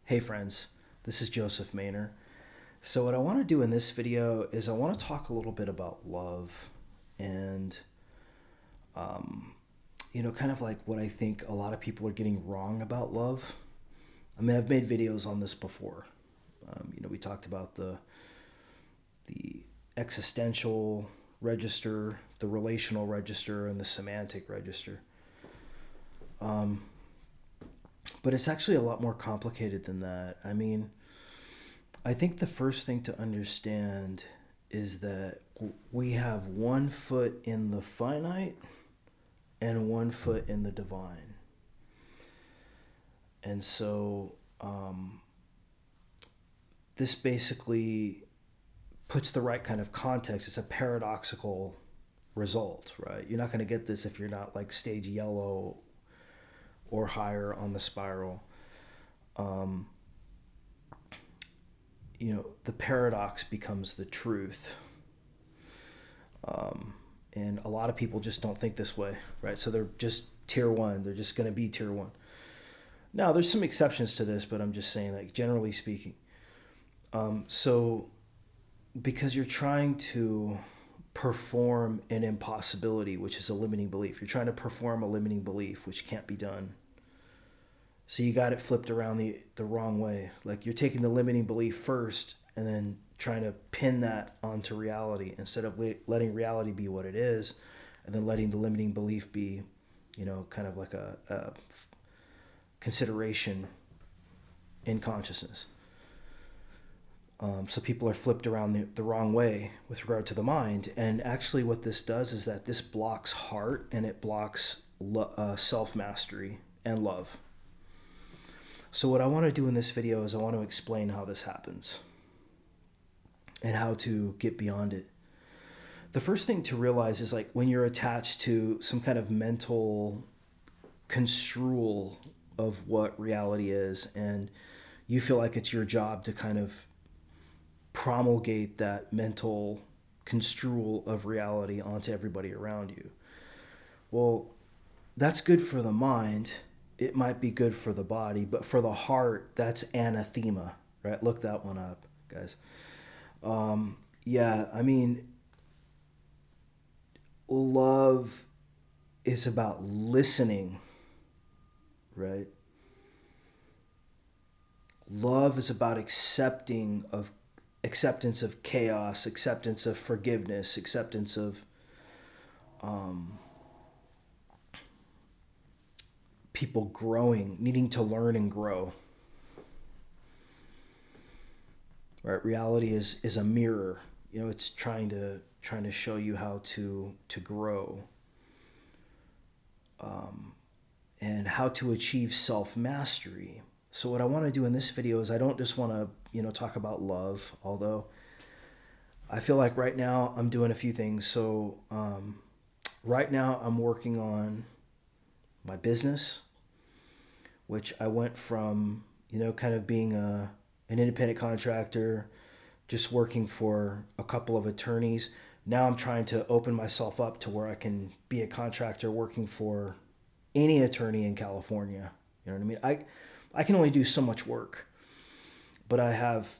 Hey friends, this is Joseph Maynor. So what I want to do in this video is I want to talk a little bit about love and kind of like what I think a lot of people are getting wrong about love. I mean, I've made videos on this before. We talked about the existential register, the relational register, and the semantic register. But it's actually a lot more complicated than that. I mean, I think the first thing to understand is that we have one foot in the finite and one foot in the divine. And so this basically puts the right kind of context. It's a paradoxical result, right? You're not going to get this if you're not like stage yellow or higher on the spiral. The paradox becomes the truth. And a lot of people just don't think this way, right? So they're just tier one. They're just going to be tier one. Now, there's some exceptions to this, but I'm just saying, like, generally speaking. So because you're trying to perform an impossibility, which is a limiting belief. You're trying to perform a limiting belief, which can't be done. So you got it flipped around the wrong way. Like you're taking the limiting belief first and then trying to pin that onto reality instead of letting reality be what it is and then letting the limiting belief be, kind of like a consideration in consciousness. So people are flipped around the wrong way with regard to the mind. And actually what this does is that this blocks heart and it blocks self-mastery and love. So what I want to do in this video is I want to explain how this happens and how to get beyond it. The first thing to realize is like when you're attached to some kind of mental construal of what reality is and you feel like it's your job to kind of promulgate that mental construal of reality onto everybody around you. Well, that's good for the mind. It might be good for the body, but for the heart, that's anathema, right? Look that one up, guys. Love is about listening, right? Love is about acceptance of chaos, acceptance of forgiveness, acceptance of people growing, needing to learn and grow. Right? Reality is a mirror. It's trying to show you how to grow. And how to achieve self-mastery. So what I want to do in this video is I don't just want to, talk about love, although I feel like right now I'm doing a few things. So right now I'm working on my business, which I went from, kind of being an independent contractor, just working for a couple of attorneys. Now I'm trying to open myself up to where I can be a contractor working for any attorney in California. You know what I mean? I can only do so much work, but I have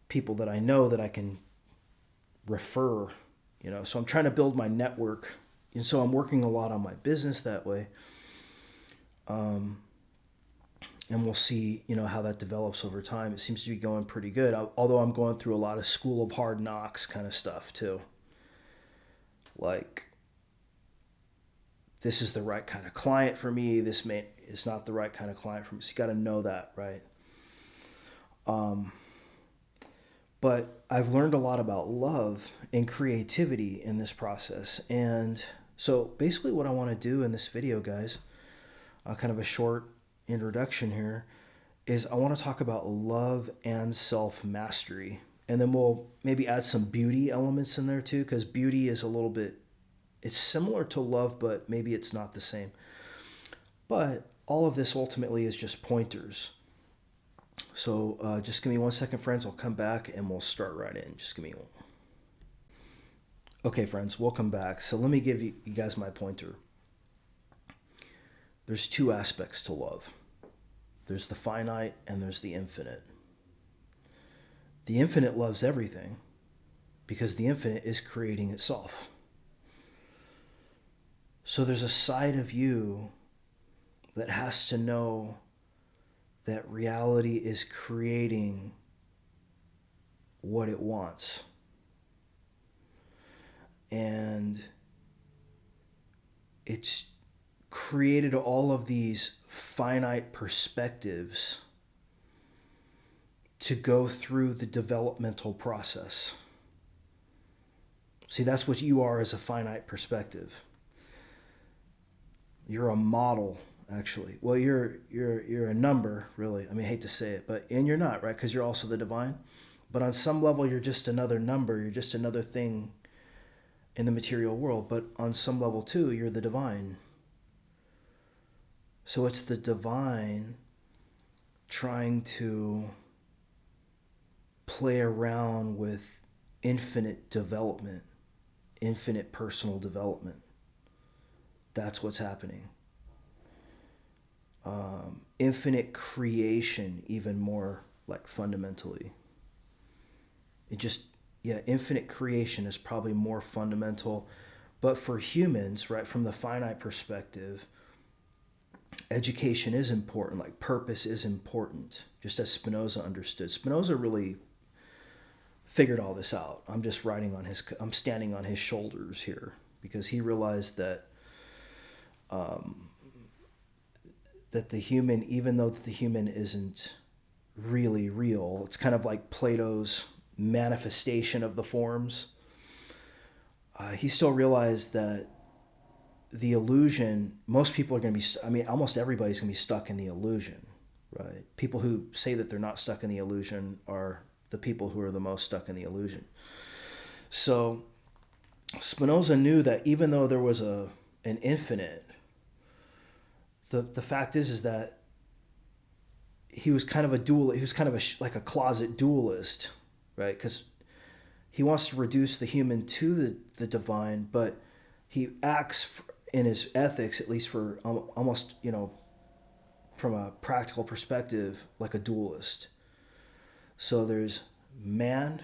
people that I know that I can refer, so I'm trying to build my network. And so I'm working a lot on my business that way. And we'll see, how that develops over time. It seems to be going pretty good, although I'm going through a lot of school of hard knocks kind of stuff too. Like, this is the right kind of client for me. This is not the right kind of client for me. So you got to know that, right? But I've learned a lot about love and creativity in this process. And so basically what I want to do in this video, guys, kind of a short introduction here, is I want to talk about love and self-mastery. And then we'll maybe add some beauty elements in there too, because beauty is a little bit, it's similar to love, but maybe it's not the same. But all of this ultimately is just pointers. So just give me 1 second, friends. I'll come back and we'll start right in. Just give me one. Okay, friends, welcome back. So let me give you guys my pointer. There's two aspects to love. There's the finite and there's the infinite. The infinite loves everything because the infinite is creating itself. So there's a side of you that has to know that reality is creating what it wants. And it's created all of these finite perspectives to go through the developmental process. See, that's what you are as a finite perspective. You're a model, actually. Well, you're a number, really. I mean, I hate to say it, and you're not, right? Because you're also the divine. But on some level, you're just another number. You're just another thing in the material world. But on some level, too, you're the divine. So it's the divine trying to play around with infinite development, infinite personal development. That's what's happening. Infinite creation, even more like fundamentally. Infinite creation is probably more fundamental. But for humans, right, from the finite perspective, education is important, like purpose is important, just as Spinoza understood. Spinoza really figured all this out. I'm standing on his shoulders here because he realized that that the human, even though the human isn't really real, it's kind of like Plato's manifestation of the forms. He still realized that the illusion, most people are going to be, almost everybody's going to be stuck in the illusion, right? People who say that they're not stuck in the illusion are the people who are the most stuck in the illusion. So Spinoza knew that even though there was an infinite, the fact is that he was kind of a dual. He was kind of like a closet dualist, right? Because he wants to reduce the human to the divine, but he acts in his ethics, at least for almost, from a practical perspective, like a dualist. So there's man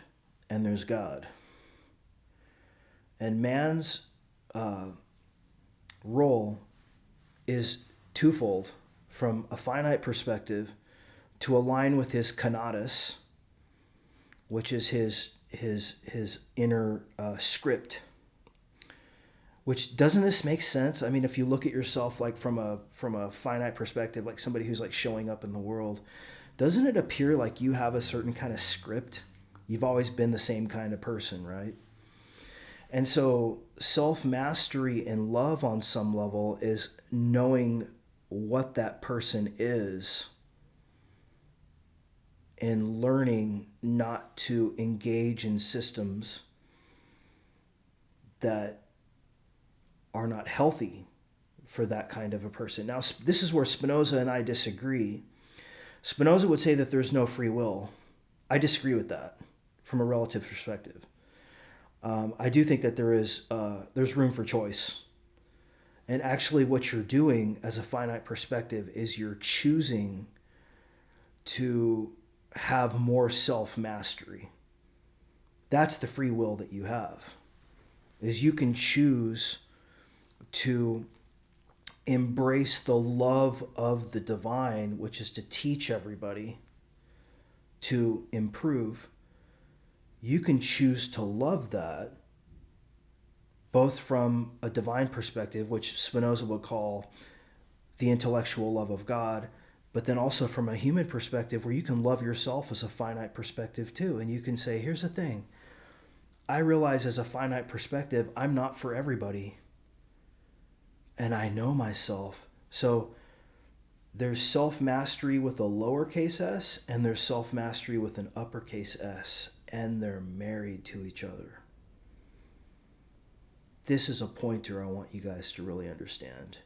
and there's God. And man's role is twofold: from a finite perspective, to align with his kanatos, which is his inner script. Which, doesn't this make sense? I mean, if you look at yourself like from a finite perspective, like somebody who's like showing up in the world, doesn't it appear like you have a certain kind of script? You've always been the same kind of person, right? And so self-mastery and love on some level is knowing what that person is and learning not to engage in systems that are not healthy for that kind of a person. Now, this is where Spinoza and I disagree. Spinoza would say that there's no free will. I disagree with that from a relative perspective. I do think that there's room for choice. And actually what you're doing as a finite perspective is you're choosing to have more self-mastery. That's the free will that you have. Is you can choose to embrace the love of the divine, which is to teach everybody to improve. You can choose to love that, both from a divine perspective, which Spinoza would call the intellectual love of God, but then also from a human perspective where you can love yourself as a finite perspective too. And you can say, here's the thing. I realize as a finite perspective, I'm not for everybody. And I know myself. So there's self-mastery with a lowercase s, and there's self-mastery with an uppercase S, and they're married to each other. This is a pointer I want you guys to really understand.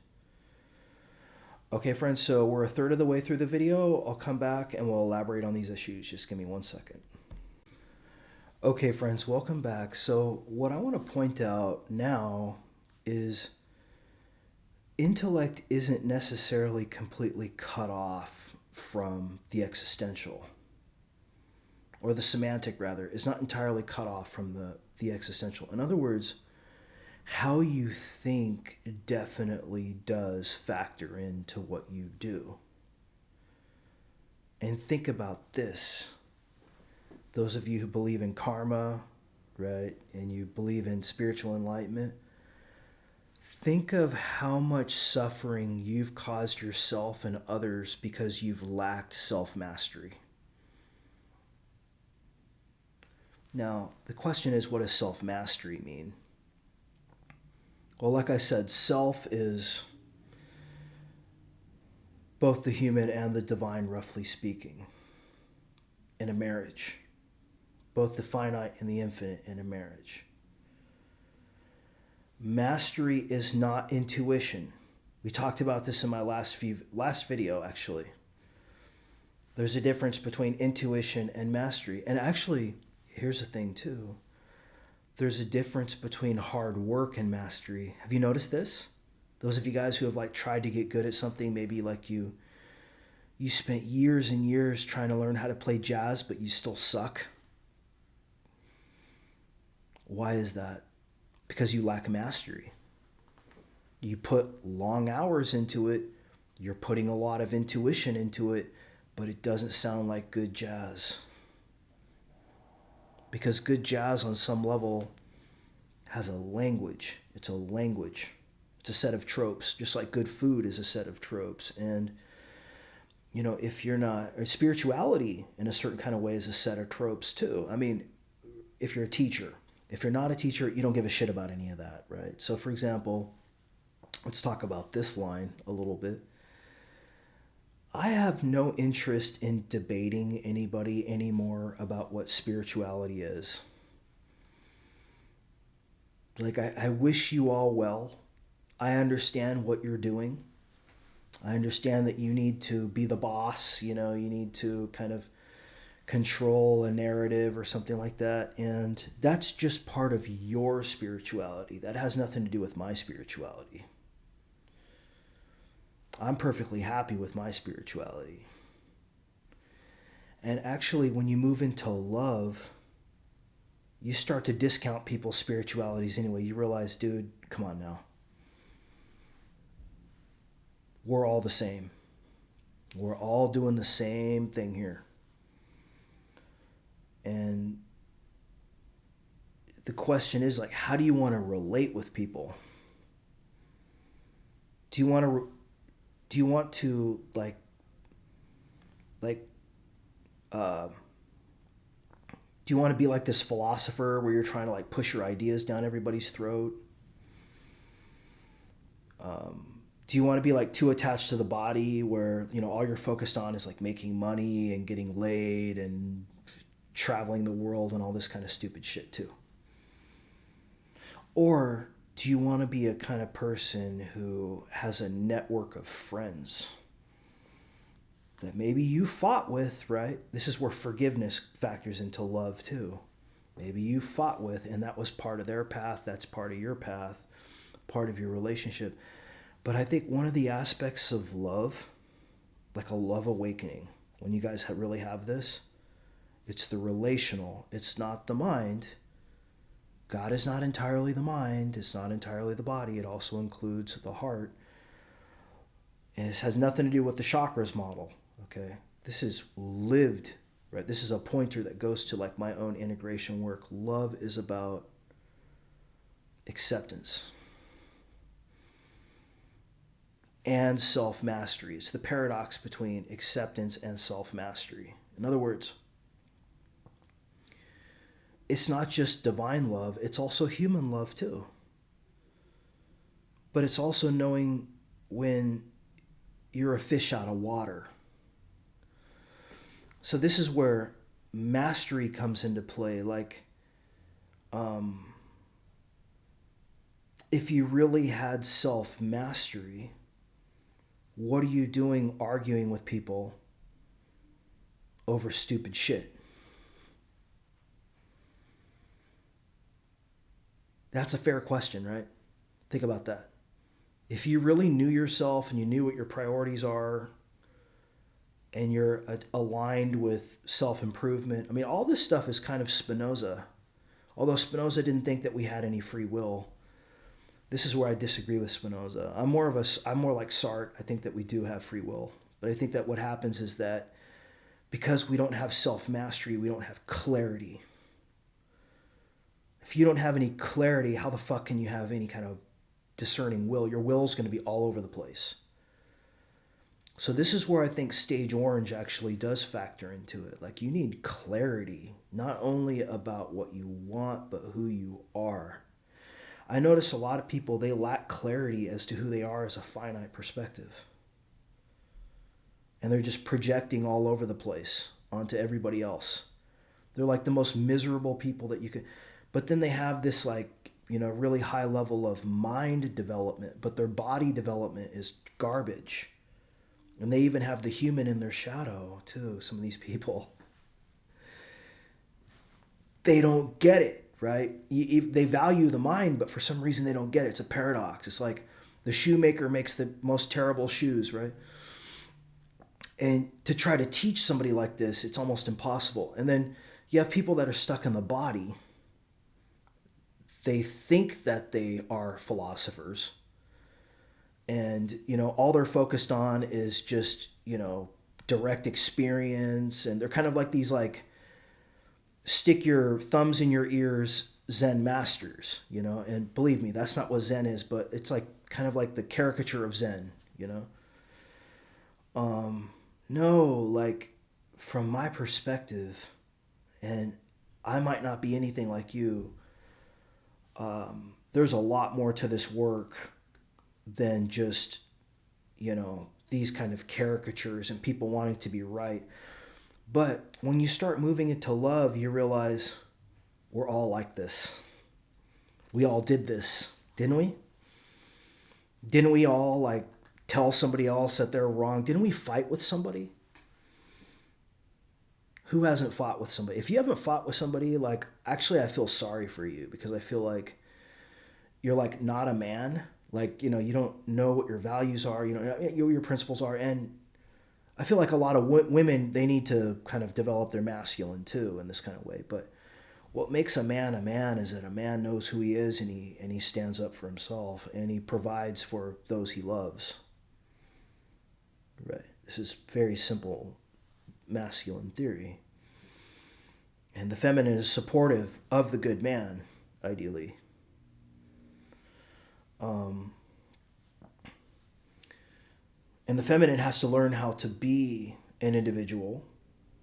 Okay, friends, so we're a third of the way through the video. I'll come back and we'll elaborate on these issues. Just give me 1 second. Okay, friends, welcome back. So what I want to point out now is intellect isn't necessarily completely cut off from the existential, or the semantic rather, is not entirely cut off from the existential. In other words, how you think definitely does factor into what you do. And think about this. Those of you who believe in karma, right, and you believe in spiritual enlightenment, think of how much suffering you've caused yourself and others because you've lacked self-mastery. Now, the question is, what does self-mastery mean? Well, like I said, self is both the human and the divine, roughly speaking, in a marriage. Both the finite and the infinite in a marriage. Mastery is not intuition. We talked about this in my last video, actually. There's a difference between intuition and mastery. And actually, here's the thing too. There's a difference between hard work and mastery. Have you noticed this? Those of you guys who have like tried to get good at something, maybe like you spent years and years trying to learn how to play jazz, but you still suck. Why is that? Because you lack mastery. You put long hours into it, you're putting a lot of intuition into it, but it doesn't sound like good jazz. Because good jazz on some level has a language. It's a language. It's a set of tropes, just like good food is a set of tropes. And, you know, if you're not, or spirituality in a certain kind of way is a set of tropes too. I mean, if you're a teacher, if you're not a teacher, you don't give a shit about any of that, right? So for example, let's talk about this line a little bit. I have no interest in debating anybody anymore about what spirituality is. Like, I wish you all well. I understand what you're doing. I understand that you need to be the boss, you know, you need to kind of control a narrative or something like that. And that's just part of your spirituality. That has nothing to do with my spirituality. I'm perfectly happy with my spirituality. And actually, when you move into love, you start to discount people's spiritualities anyway. You realize, dude, come on now. We're all the same. We're all doing the same thing here. And the question is, like, how do you want to relate with people? Do you want to do you want to be like this philosopher where you're trying to like push your ideas down everybody's throat? Do you want to be like too attached to the body where, you know, all you're focused on is like making money and getting laid and traveling the world and all this kind of stupid shit too? Or do you want to be a kind of person who has a network of friends that maybe you fought with, right? This is where forgiveness factors into love too. Maybe you fought with, and that was part of their path, that's part of your path, part of your relationship. But I think one of the aspects of love, like a love awakening, when you guys really have this, it's the relational. It's not the mind. God is not entirely the mind. It's not entirely the body. It also includes the heart. And this has nothing to do with the chakras model, okay? This is lived, right? This is a pointer that goes to like my own integration work. Love is about acceptance and self-mastery. It's the paradox between acceptance and self-mastery. In other words, it's not just divine love, it's also human love too. But it's also knowing when you're a fish out of water. So this is where mastery comes into play. Like, if you really had self-mastery, what are you doing arguing with people over stupid shit? That's a fair question, right? Think about that. If you really knew yourself and you knew what your priorities are, and you're aligned with self-improvement. I mean, all this stuff is kind of Spinoza. Although Spinoza didn't think that we had any free will. This is where I disagree with Spinoza. I'm more like Sartre. I think that we do have free will. But I think that what happens is that because we don't have self-mastery, we don't have clarity. If you don't have any clarity, how the fuck can you have any kind of discerning will? Your will's going to be all over the place. So this is where I think Stage Orange actually does factor into it. Like, you need clarity, not only about what you want, but who you are. I notice a lot of people, they lack clarity as to who they are as a finite perspective. And they're just projecting all over the place onto everybody else. They're like the most miserable people that you could. But then they have this, like, really high level of mind development, but their body development is garbage. And they even have the human in their shadow, too, some of these people. They don't get it, right? They value the mind, but for some reason they don't get it. It's a paradox. It's like the shoemaker makes the most terrible shoes, right? And to try to teach somebody like this, it's almost impossible. And then you have people that are stuck in the body. They think that they are philosophers. And, all they're focused on is just, direct experience. And they're kind of like these, like, stick your thumbs in your ears Zen masters, And believe me, that's not what Zen is, but it's like kind of like the caricature of Zen, No, like, from my perspective, and I might not be anything like you, there's a lot more to this work than just, these kind of caricatures and people wanting to be right. But when you start moving into love, you realize we're all like this. We all did this, didn't we? Didn't we all, like, tell somebody else that they're wrong? Didn't we fight with somebody? Who hasn't fought with somebody? If you haven't fought with somebody, like, actually I feel sorry for you, because I feel like you're, like, not a man. Like, you don't know what your values are, what your principles are. And I feel like a lot of women, they need to kind of develop their masculine too in this kind of way. But what makes a man is that a man knows who he is, and he stands up for himself, and he provides for those he loves. Right. This is very simple masculine theory. And the feminine is supportive of the good man, ideally. And the feminine has to learn how to be an individual,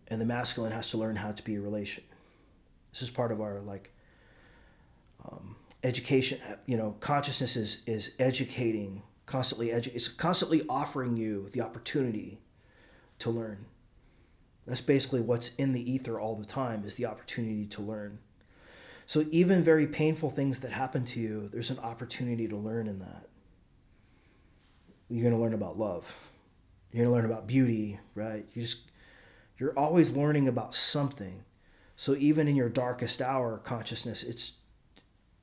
and the masculine has to learn how to be a relation. This is part of our, like, education. Consciousness is educating, constantly it's constantly offering you the opportunity to learn. That's basically what's in the ether all the time, is the opportunity to learn. So even very painful things that happen to you, there's an opportunity to learn in that. You're going to learn about love. You're going to learn about beauty, right? You're always learning about something. So even in your darkest hour, consciousness, it's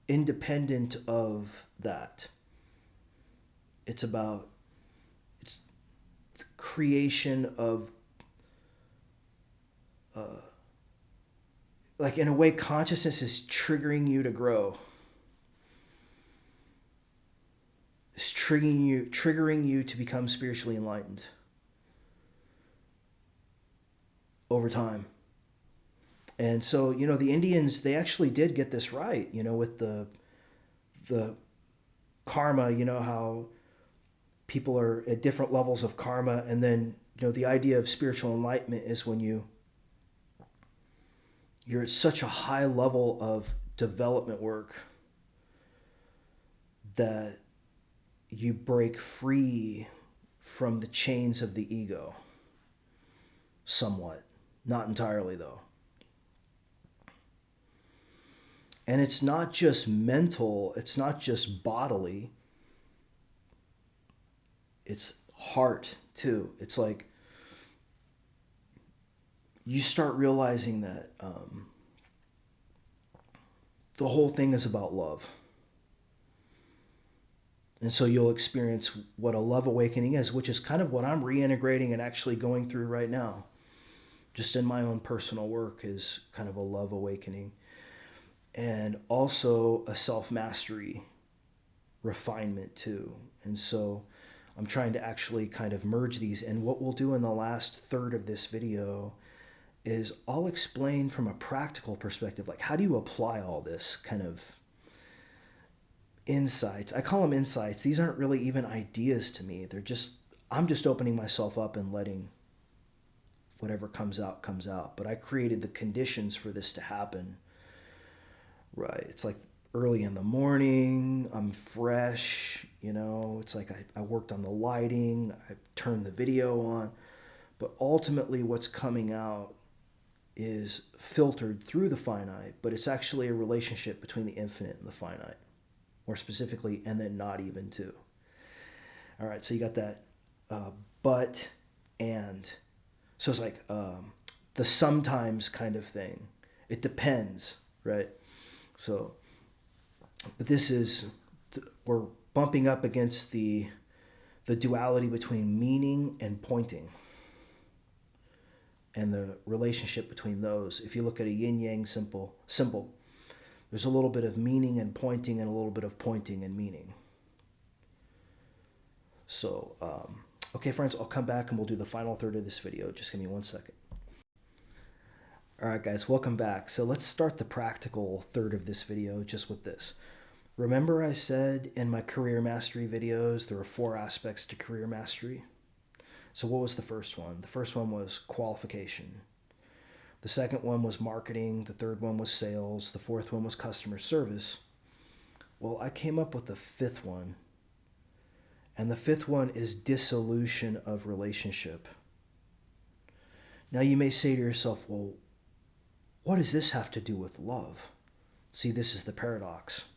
independent of that. It's the creation of, like, in a way, consciousness is triggering you to grow. It's triggering you to become spiritually enlightened over time. And so, the Indians, they actually did get this right, with the karma, how people are at different levels of karma. And then, the idea of spiritual enlightenment is when you're at such a high level of development work that you break free from the chains of the ego. Somewhat. Not entirely, though. And it's not just mental, it's not just bodily, it's heart too. It's like you start realizing that the whole thing is about love. And so you'll experience what a love awakening is, which is kind of what I'm reintegrating and actually going through right now. Just in my own personal work is kind of a love awakening. And also a self-mastery refinement too. And so I'm trying to actually kind of merge these. And what we'll do in the last third of this video is I'll explain from a practical perspective, like how do you apply all this kind of insights. I call them insights. These aren't really even ideas to me. I'm just opening myself up and letting whatever comes out comes out. But I created the conditions for this to happen. Right. It's like early in the morning, I'm fresh, it's like I worked on the lighting, I turned the video on, but ultimately what's coming out is filtered through the finite, but it's actually a relationship between the infinite and the finite, more specifically, and then not even too. All right, so you got that but and. So it's like the sometimes kind of thing. It depends, right? So, but this is, we're bumping up against the duality between meaning and pointing and the relationship between those. If you look at a yin-yang symbol, there's a little bit of meaning and pointing and a little bit of pointing and meaning. So, okay, friends, I'll come back and we'll do the final third of this video. Just give me 1 second. All right, guys, welcome back. So let's start the practical third of this video just with this. Remember I said in my career mastery videos, there are 4 aspects to career mastery. So what was the first one? The first one was qualification. The second one was marketing. The third one was sales. The fourth one was customer service. Well, I came up with the 5th one. And the 5th one is dissolution of relationship. Now you may say to yourself, well, what does this have to do with love? See, this is the paradox.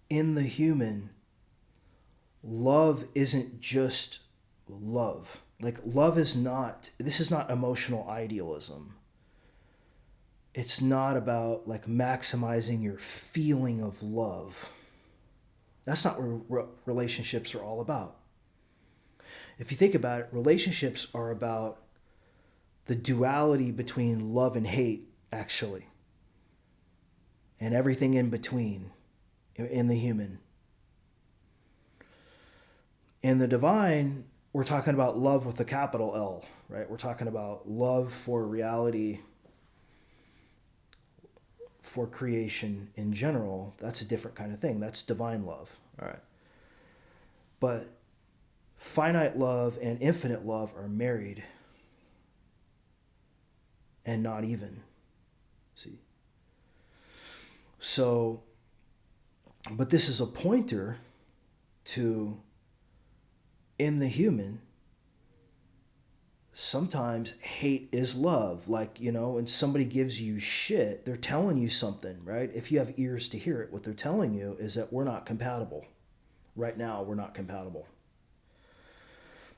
In the human, love isn't just love. Like love is not, this is not emotional idealism. It's not about like maximizing your feeling of love. That's not what relationships are all about. If you think about it, relationships are about the duality between love and hate, actually, and everything in between in the human. In the divine, we're talking about love with a capital L, right? We're talking about love for reality, for creation in general. That's a different kind of thing. That's divine love. All right. But finite love and infinite love are married and not even. See? So, but this is a pointer to, in the human, sometimes hate is love. Like, when somebody gives you shit, they're telling you something, right? If you have ears to hear it, what they're telling you is that we're not compatible. Right now, we're not compatible.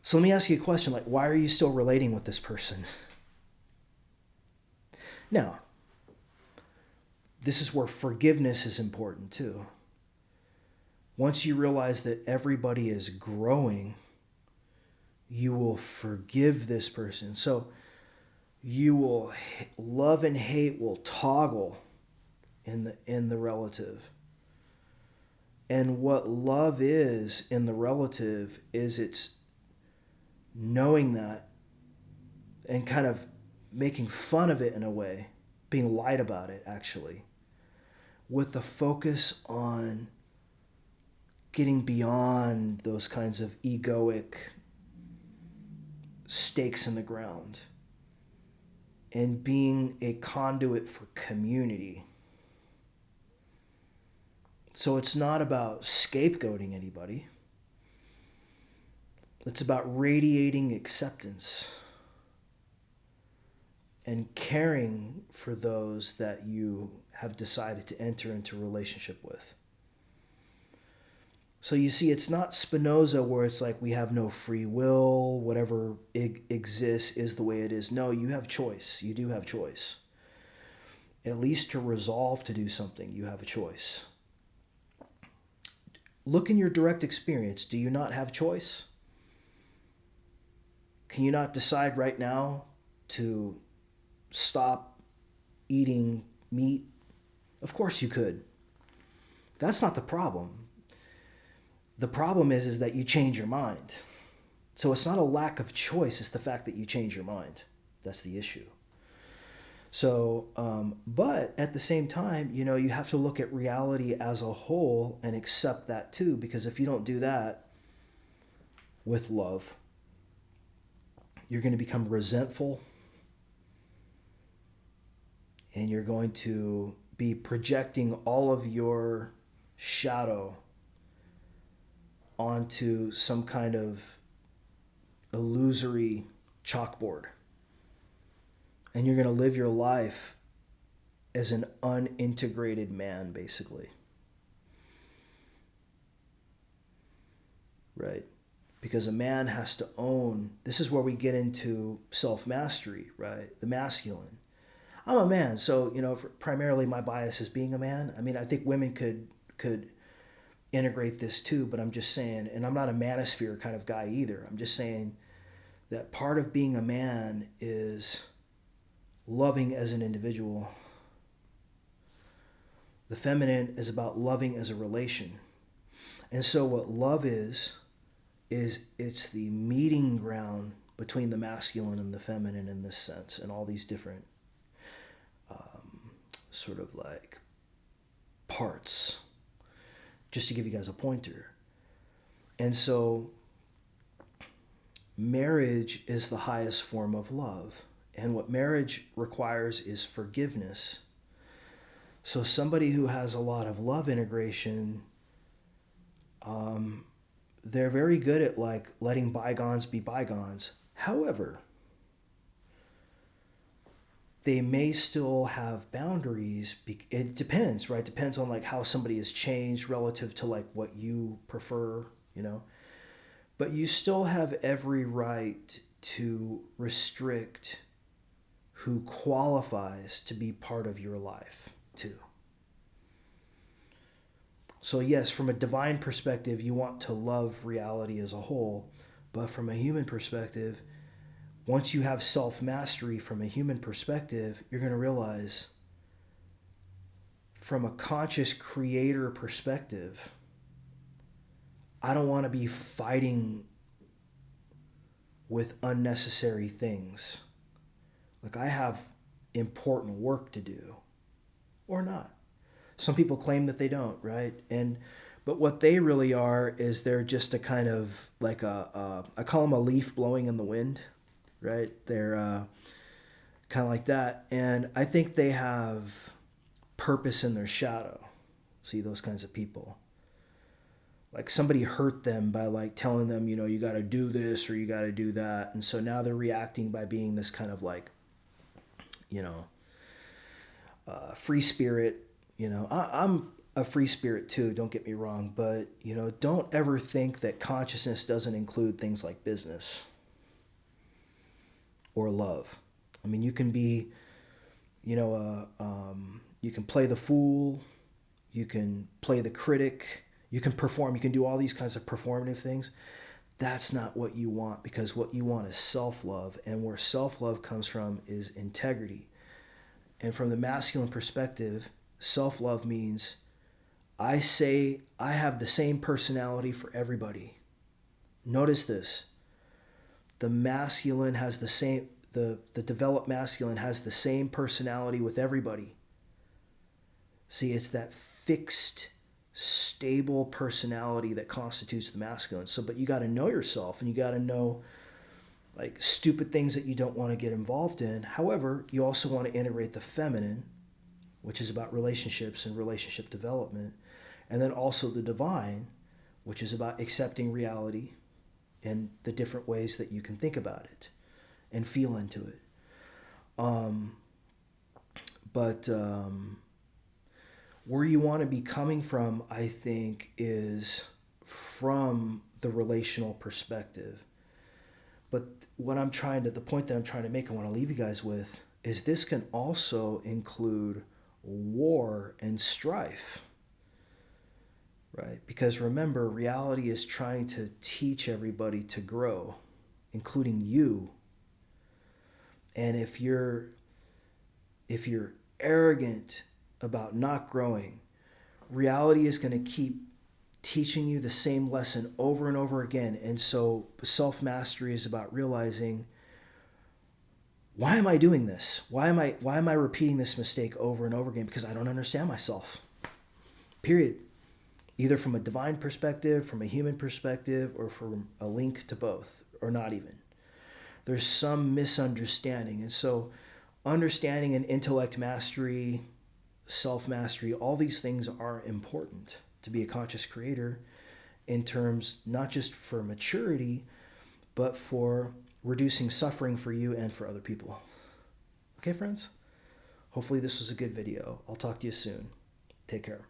So let me ask you a question, like, why are you still relating with this person? Now, this is where forgiveness is important too. Once you realize that everybody is growing, you will forgive this person. So you will, love and hate will toggle in the relative. And what love is in the relative is it's knowing that and kind of making fun of it in a way, being light about it actually, with the focus on getting beyond those kinds of egoic stakes in the ground and being a conduit for community. So it's not about scapegoating anybody. It's about radiating acceptance and caring for those that you have decided to enter into a relationship with. So you see, it's not Spinoza where it's like we have no free will, whatever exists is the way it is. No, you have choice. You do have choice. at least to resolve to do something, you have a choice. Look in your direct experience. Do you not have choice? Can you not decide right now to stop eating meat? Of course you could. That's not the problem. The problem is that you change your mind. So it's not a lack of choice, it's the fact that you change your mind. That's the issue. So, but at the same time, you have to look at reality as a whole and accept that too, because if you don't do that with love, you're going to become resentful and you're going to be projecting all of your shadow onto some kind of illusory chalkboard. And you're going to live your life as an unintegrated man, basically. Right? Because a man has to own, this is where we get into self-mastery, right? The masculine. I'm a man, so, primarily my bias is being a man. I mean, I think women could integrate this too, but I'm just saying, and I'm not a manosphere kind of guy either. I'm just saying that part of being a man is loving as an individual. The feminine is about loving as a relation. And so what love is it's the meeting ground between the masculine and the feminine in this sense, and all these different sort of like parts, just to give you guys a pointer. And so marriage is the highest form of love. And what marriage requires is forgiveness. So somebody who has a lot of love integration, they're very good at like letting bygones be bygones. However, they may still have boundaries. It depends, right? Depends on like how somebody has changed relative to like what you prefer, But you still have every right to restrict who qualifies to be part of your life too. So yes, from a divine perspective, you want to love reality as a whole, but from a human perspective, once you have self-mastery from a human perspective, you're going to realize from a conscious creator perspective, I don't want to be fighting with unnecessary things. Like I have important work to do or not. Some people claim that they don't, right? But what they really are is they're just a kind of like I call them a leaf blowing in the wind, right? They're kind of like that. And I think they have purpose in their shadow. See, those kinds of people. Like somebody hurt them by like telling them, you got to do this or you got to do that. And so now they're reacting by being this kind of like, free spirit. I'm a free spirit too, don't get me wrong. But, don't ever think that consciousness doesn't include things like business or love. I mean, you can be, you can play the fool, you can play the critic, you can perform, you can do all these kinds of performative things. That's not what you want, because what you want is self-love. And where self-love comes from is integrity. And from the masculine perspective, self-love means I say I have the same personality for everybody. Notice this. The masculine has the same, the developed masculine has the same personality with everybody. See, it's that fixed, stable personality that constitutes the masculine. So, but you got to know yourself, and you got to know like stupid things that you don't want to get involved in. However, you also want to integrate the feminine, which is about relationships and relationship development, and then also the divine, which is about accepting reality and the different ways that you can think about it and feel into it. But where you want to be coming from, I think, is from the relational perspective. But the point that I'm trying to make, I want to leave you guys with, is this can also include war and strife, right? Because remember, reality is trying to teach everybody to grow, including you. And if you're arrogant about not growing, reality is going to keep teaching you the same lesson over and over again. And so self-mastery is about realizing, why am I doing this? Why am I repeating this mistake over and over again? Because I don't understand myself. Period. Either from a divine perspective, from a human perspective, or from a link to both, or not even. There's some misunderstanding. And so understanding and intellect mastery, self-mastery, all these things are important to be a conscious creator, in terms not just for maturity, but for reducing suffering for you and for other people. Okay, friends? Hopefully this was a good video. I'll talk to you soon. Take care.